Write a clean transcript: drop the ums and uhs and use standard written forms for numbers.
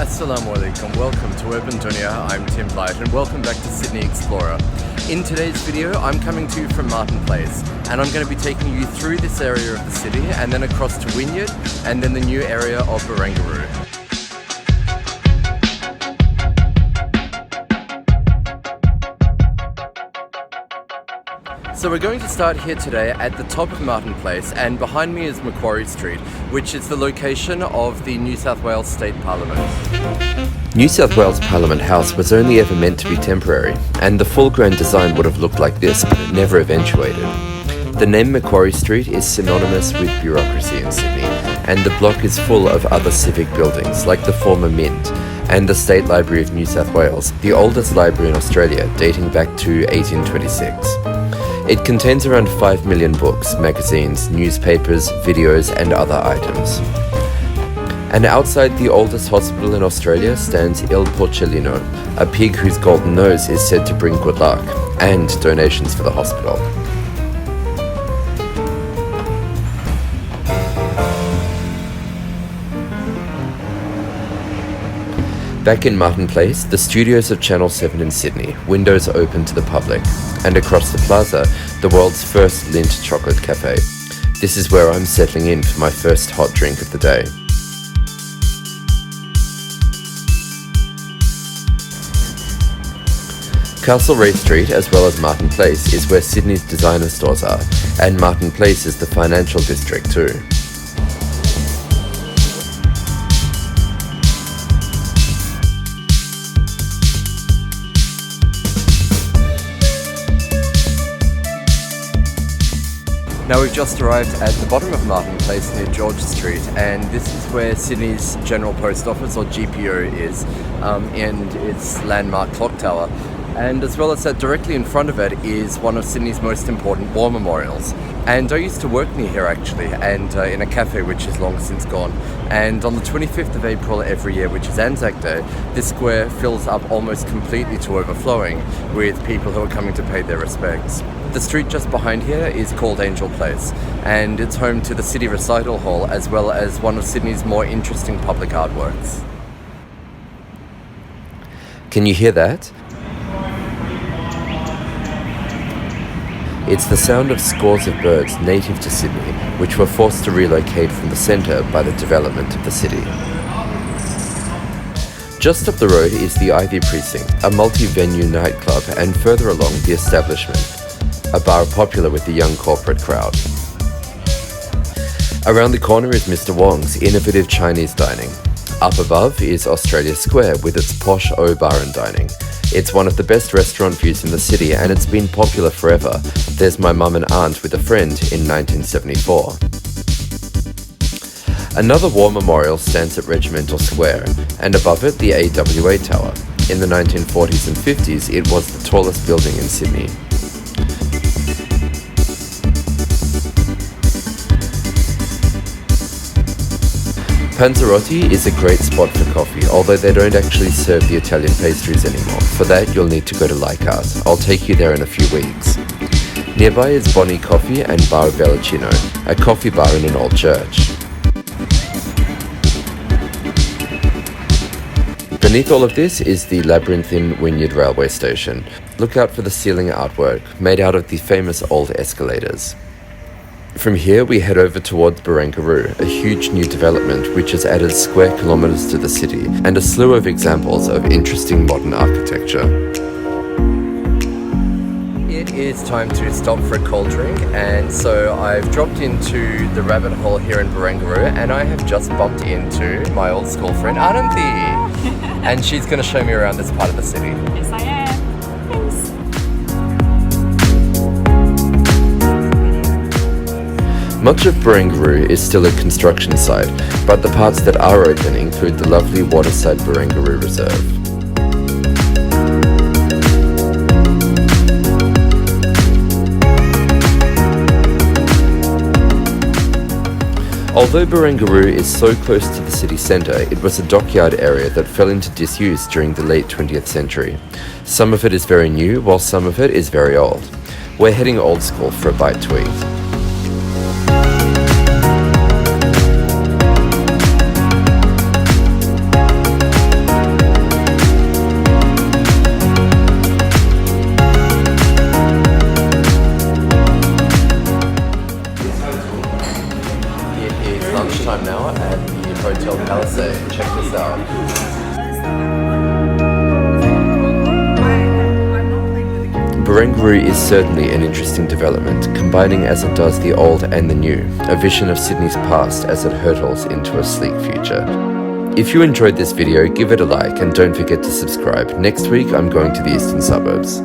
Assalamu alaikum, welcome to Urban Dunya, I'm Tim Blight and welcome back to Sydney Explorer. In today's video I'm coming to you from Martin Place and I'm going to be taking you through this area of the city and then across to Wynyard and then the new area of Barangaroo. So we're going to start here today at the top of Martin Place, and behind me is Macquarie Street, which is the location of the New South Wales State Parliament. New South Wales Parliament House was only ever meant to be temporary, and the full grand design would have looked like this, but it never eventuated. The name Macquarie Street is synonymous with bureaucracy in Sydney, and the block is full of other civic buildings like the former Mint and the State Library of New South Wales, the oldest library in Australia, dating back to 1826. It contains around 5 million books, magazines, newspapers, videos and other items. And outside the oldest hospital in Australia stands Il Porcellino, a pig whose golden nose is said to bring good luck, and donations for the hospital. Back in Martin Place, the studios of Channel 7 in Sydney, windows open to the public, and across the plaza, the world's first Lindt chocolate cafe. This is where I'm settling in for my first hot drink of the day. Castlereagh Street, as well as Martin Place, is where Sydney's designer stores are, and Martin Place is the financial district too. Now we've just arrived at the bottom of Martin Place near George Street, and this is where Sydney's General Post Office, or GPO, is, and its landmark clock tower. And as well as that, directly in front of it is one of Sydney's most important war memorials. And I used to work near here actually, and in a cafe which is long since gone. And on the 25th of April every year, which is Anzac Day, this square fills up almost completely to overflowing with people who are coming to pay their respects. The street just behind here is called Angel Place, and it's home to the City Recital Hall as well as one of Sydney's more interesting public artworks. Can you hear that? It's the sound of scores of birds native to Sydney, which were forced to relocate from the centre by the development of the city. Just up the road is the Ivy Precinct, a multi-venue nightclub, and further along the Establishment, a bar popular with the young corporate crowd. Around the corner is Mr. Wong's innovative Chinese dining. Up above is Australia Square with its posh O-Bar and dining. It's one of the best restaurant views in the city and it's been popular forever. There's my mum and aunt with a friend in 1974. Another war memorial stands at Regimental Square, and above it the AWA Tower. In the 1940s and 50s it was the tallest building in Sydney. Panzerotti is a great spot for coffee, although they don't actually serve the Italian pastries anymore. For that, you'll need to go to Leichhardt. I'll take you there in a few weeks. Nearby is Bonnie Coffee and Bar Bellicino, a coffee bar in an old church. Beneath all of this is the labyrinthine Wynyard railway station. Look out for the ceiling artwork, made out of the famous old escalators. From here we head over towards Barangaroo, a huge new development which has added square kilometres to the city and a slew of examples of interesting modern architecture. It is time to stop for a cold drink, and so I've dropped into the rabbit hole here in Barangaroo and I have just bumped into my old school friend Ananthi, and she's going to show me around this part of the city. Yes, I am. Thanks. Much of Barangaroo is still a construction site, but the parts that are open include the lovely waterside Barangaroo Reserve. Although Barangaroo is so close to the city centre, it was a dockyard area that fell into disuse during the late 20th century. Some of it is very new, while some of it is very old. We're heading old school for a bite to eat. lunchtime now at the Hotel Palisade. Check this out. Barangaroo is certainly an interesting development, combining as it does the old and the new, a vision of Sydney's past as it hurtles into a sleek future. If you enjoyed this video, give it a like and don't forget to subscribe. Next week I'm going to the eastern suburbs.